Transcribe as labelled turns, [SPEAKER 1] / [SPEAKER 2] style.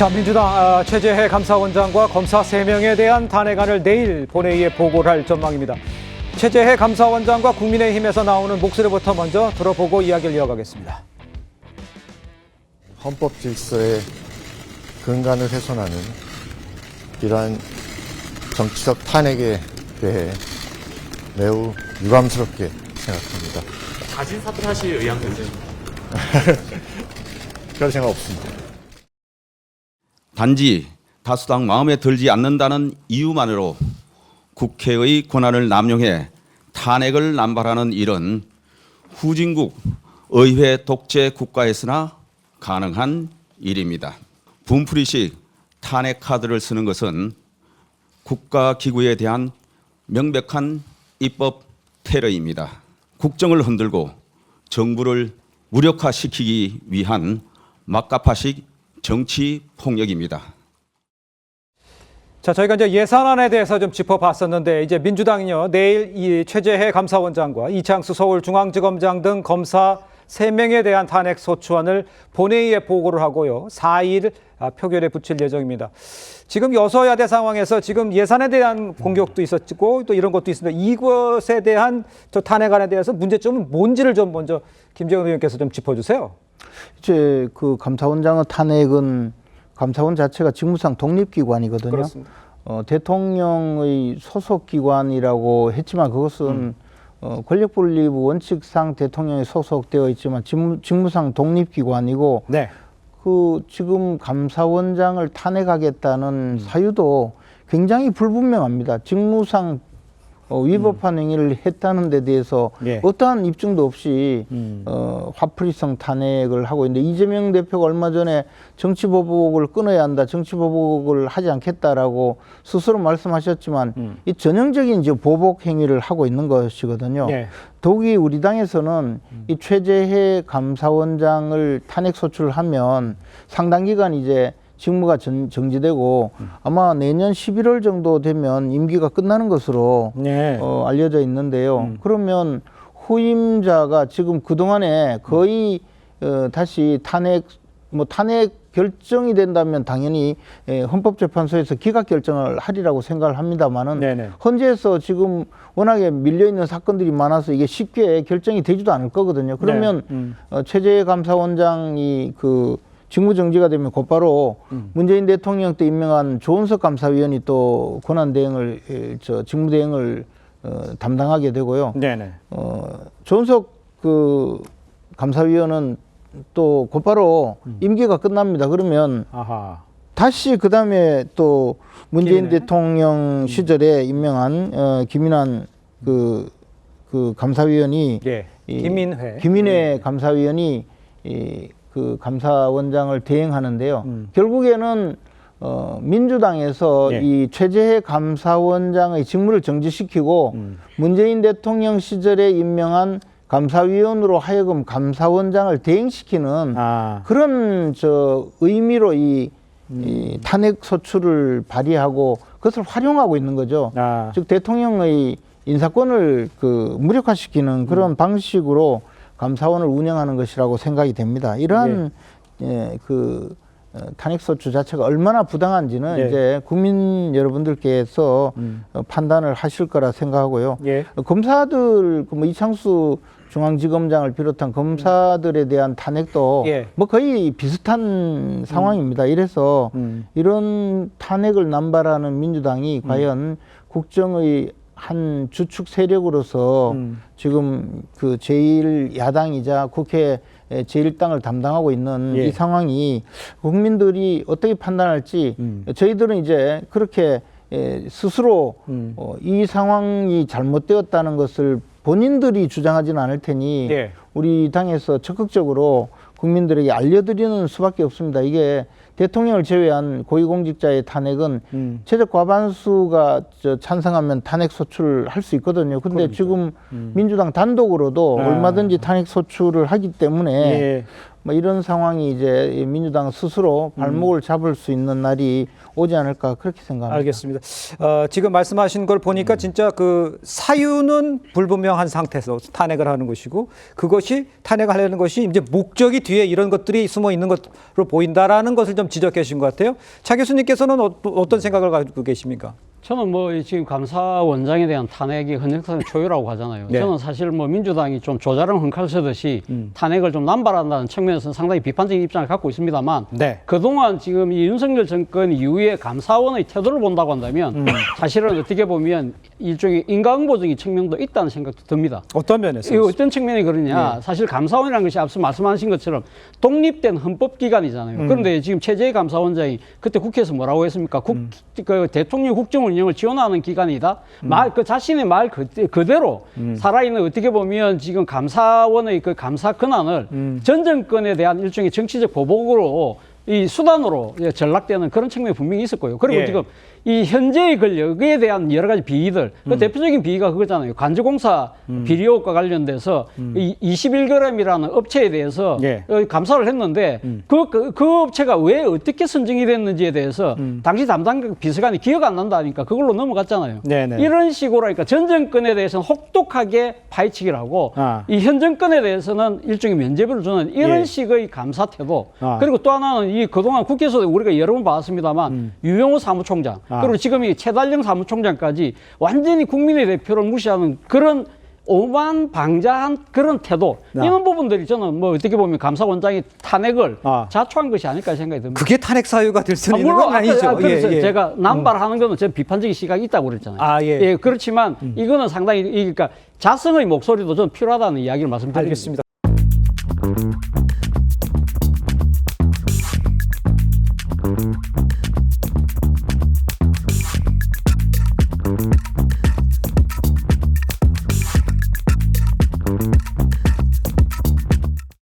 [SPEAKER 1] 자, 민주당 최재해 감사원장과 검사 3명에 대한 탄핵안을 내일 본회의에 보고를 할 전망입니다. 최재해 감사원장과 국민의힘에서 나오는 목소리부터 먼저 들어보고 이야기를 이어가겠습니다.
[SPEAKER 2] 헌법 질서의 근간을 훼손하는 이러한 정치적 탄핵에 대해 매우 유감스럽게 생각합니다.
[SPEAKER 3] 자진 사퇴하실 의향도 있으십니까?
[SPEAKER 2] 그럴 생각 없습니다.
[SPEAKER 4] 단지 다수당 마음에 들지 않는다는 이유만으로 국회의 권한을 남용해 탄핵을 남발하는 일은 후진국 의회 독재 국가에서나 가능한 일입니다. 분풀이식 탄핵 카드를 쓰는 것은 국가기구에 대한 명백한 입법 테러입니다. 국정을 흔들고 정부를 무력화시키기 위한 막가파식 정치 폭력입니다.
[SPEAKER 1] 자, 저희가 이제 예산안에 대해서 좀 짚어봤었는데 이제 민주당이요 내일 이 최재해 감사원장과 이창수 서울중앙지검장 등 검사 3명에 대한 탄핵 소추안을 본회의에 보고를 하고요 4일 표결에 붙일 예정입니다. 지금 여소야대 상황에서 지금 예산에 대한 공격도 있었고 또 이런 것도 있습니다. 이것에 대한 저 탄핵안에 대해서 문제점은 뭔지를 좀 먼저 김재원 의원께서 좀 짚어주세요.
[SPEAKER 5] 이제 그 감사원장의 탄핵은 감사원 자체가 직무상 독립기관이거든요.
[SPEAKER 1] 그렇습니다.
[SPEAKER 5] 대통령의 소속기관이라고 했지만 그것은 권력분립 원칙상 대통령이 소속되어 있지만 직무상 독립기관이고
[SPEAKER 1] 네.
[SPEAKER 5] 그 지금 감사원장을 탄핵하겠다는 사유도 굉장히 불분명합니다. 직무상 위법한 행위를 했다는 데 대해서
[SPEAKER 1] 예.
[SPEAKER 5] 어떠한 입증도 없이 화풀이성 탄핵을 하고 있는데 이재명 대표가 얼마 전에 정치보복을 끊어야 한다, 정치보복을 하지 않겠다라고 스스로 말씀하셨지만 이 전형적인 이제 보복 행위를 하고 있는 것이거든요.
[SPEAKER 1] 예.
[SPEAKER 5] 더욱이 우리 당에서는 이 최재해 감사원장을 탄핵 소추를 하면 상당 기간 이제 직무가 정지되고 아마 내년 11월 정도 되면 임기가 끝나는 것으로
[SPEAKER 1] 네.
[SPEAKER 5] 알려져 있는데요. 그러면 후임자가 지금 그동안에 거의 다시 탄핵 결정이 된다면 당연히 헌법재판소에서 기각 결정을 하리라고 생각을 합니다만은
[SPEAKER 1] 네네.
[SPEAKER 5] 헌재에서 지금 워낙에 밀려있는 사건들이 많아서 이게 쉽게 결정이 되지도 않을 거거든요. 그러면 최재해 감사원장이 그 직무정지가 되면 곧바로 문재인 대통령 때 임명한 조은석 감사위원이 또 권한대행을 직무대행을 담당하게 되고요.
[SPEAKER 1] 네네.
[SPEAKER 5] 조은석 그 감사위원은 또 곧바로 임기가 끝납니다. 그러면
[SPEAKER 1] 아하.
[SPEAKER 5] 다시 그 다음에 또 문재인
[SPEAKER 1] 김인혜?
[SPEAKER 5] 대통령 시절에 임명한 김인환 그 감사위원이
[SPEAKER 1] 예. 김인회.
[SPEAKER 5] 김인회 감사위원이 그 감사원장을 대행하는데요. 결국에는 민주당에서
[SPEAKER 1] 예.
[SPEAKER 5] 이 최재해 감사원장의 직무를 정지시키고 문재인 대통령 시절에 임명한 감사위원으로 하여금 감사원장을 대행시키는 그런 의미로 이 탄핵 소추를 발의하고 그것을 활용하고 있는 거죠. 즉 대통령의 인사권을 무력화시키는 그런 방식으로 감사원을 운영하는 것이라고 생각이 됩니다. 이러한 탄핵 소추 자체가 얼마나 부당한지는
[SPEAKER 1] 네.
[SPEAKER 5] 이제 국민 여러분들께서 판단을 하실 거라 생각하고요.
[SPEAKER 1] 예.
[SPEAKER 5] 검사들 이창수 중앙지검장을 비롯한 검사들에 대한 탄핵도
[SPEAKER 1] 예.
[SPEAKER 5] 거의 비슷한 상황입니다. 이래서 이런 탄핵을 남발하는 민주당이 과연 국정의 한 주축 세력으로서 지금 그 제1야당이자 국회 제1당을 담당하고 있는
[SPEAKER 1] 예.
[SPEAKER 5] 이 상황이 국민들이 어떻게 판단할지 저희들은 이제 그렇게 스스로 이 상황이 잘못되었다는 것을 본인들이 주장하지는 않을 테니
[SPEAKER 1] 예.
[SPEAKER 5] 우리 당에서 적극적으로 국민들에게 알려드리는 수밖에 없습니다. 이게 대통령을 제외한 고위공직자의 탄핵은 최적 과반수가 찬성하면 탄핵 소추를 할 수 있거든요. 근데 지금 민주당 단독으로도 얼마든지 탄핵 소추를 하기 때문에
[SPEAKER 1] 예.
[SPEAKER 5] 뭐 이런 상황이 이제 민주당 스스로 발목을 잡을 수 있는 날이 오지 않을까 그렇게 생각합니다.
[SPEAKER 1] 알겠습니다. 지금 말씀하신 걸 보니까 진짜 그 사유는 불분명한 상태에서 탄핵을 하는 것이고 그것이 탄핵하려는 것이 이제 목적이 뒤에 이런 것들이 숨어 있는 것으로 보인다라는 것을 좀 지적해 주신 것 같아요. 차 교수님께서는 어떤 생각을 가지고 계십니까?
[SPEAKER 6] 저는 뭐 지금 감사원장에 대한 탄핵이 헌정사상 초유라고 하잖아요.
[SPEAKER 1] 네.
[SPEAKER 6] 저는 사실 뭐 민주당이 좀 조자령 헝칼 쓰듯이 탄핵을 좀 남발한다는 측면에서는 상당히 비판적인 입장을 갖고 있습니다만
[SPEAKER 1] 네.
[SPEAKER 6] 그동안 지금 이 윤석열 정권 이후에 감사원의 태도를 본다고 한다면 사실은 어떻게 보면 일종의 인과응보적인 측면도 있다는 생각도 듭니다.
[SPEAKER 1] 어떤 면에서?
[SPEAKER 6] 이 어떤 측면이 그러냐. 사실 감사원이라는 것이 앞서 말씀하신 것처럼 독립된 헌법기관이잖아요. 그런데 지금 최재해 감사원장이 그때 국회에서 뭐라고 했습니까? 그 대통령 국정 운영을 지원하는 기관이다. 그 자신의 말 그대로 살아있는 어떻게 보면 지금 감사원의 그 감사 권한을 전 정권에 대한 일종의 정치적 보복으로 이 수단으로 전락되는 그런 측면이 분명히 있을 거예요. 그리고
[SPEAKER 1] 예.
[SPEAKER 6] 지금 이 현재의 권력에 대한 여러 가지 비위들, 그 대표적인 비위가 그거잖아요. 관제공사 비리 의혹과 관련돼서 이 21g이라는 업체에 대해서
[SPEAKER 1] 예.
[SPEAKER 6] 감사를 했는데 그 업체가 왜 어떻게 선정이 됐는지에 대해서 당시 담당 비서관이 기억 안 난다니까 그걸로 넘어갔잖아요.
[SPEAKER 1] 네네.
[SPEAKER 6] 이런 식으로 하니까 전 정권에 대해서는 혹독하게 파헤치기를 하고 이 현 정권에 대해서는 일종의 면죄부를 주는 이런
[SPEAKER 1] 예.
[SPEAKER 6] 식의 감사 태도. 그리고 또 하나는 이 그동안 국회에서 우리가 여러 번 봤습니다만 유병호 사무총장 그리고 지금 이 최달령 사무총장까지 완전히 국민의 대표를 무시하는 그런 오만방자한 그런 태도 이런 부분들이 저는 뭐 어떻게 보면 감사원장이 탄핵을 자초한 것이 아닐까 생각이 듭니다.
[SPEAKER 1] 그게 탄핵 사유가 될 수 있는 건 아니죠.
[SPEAKER 6] 그래서
[SPEAKER 1] 예, 예.
[SPEAKER 6] 제가 남발하는 거는 저 비판적인 시각이 있다고 그랬잖아요.
[SPEAKER 1] 예.
[SPEAKER 6] 그렇지만 이거는 상당히 그러니까 자성의 목소리도 좀 필요하다는 이야기를 말씀드립니다.
[SPEAKER 1] 알겠습니다.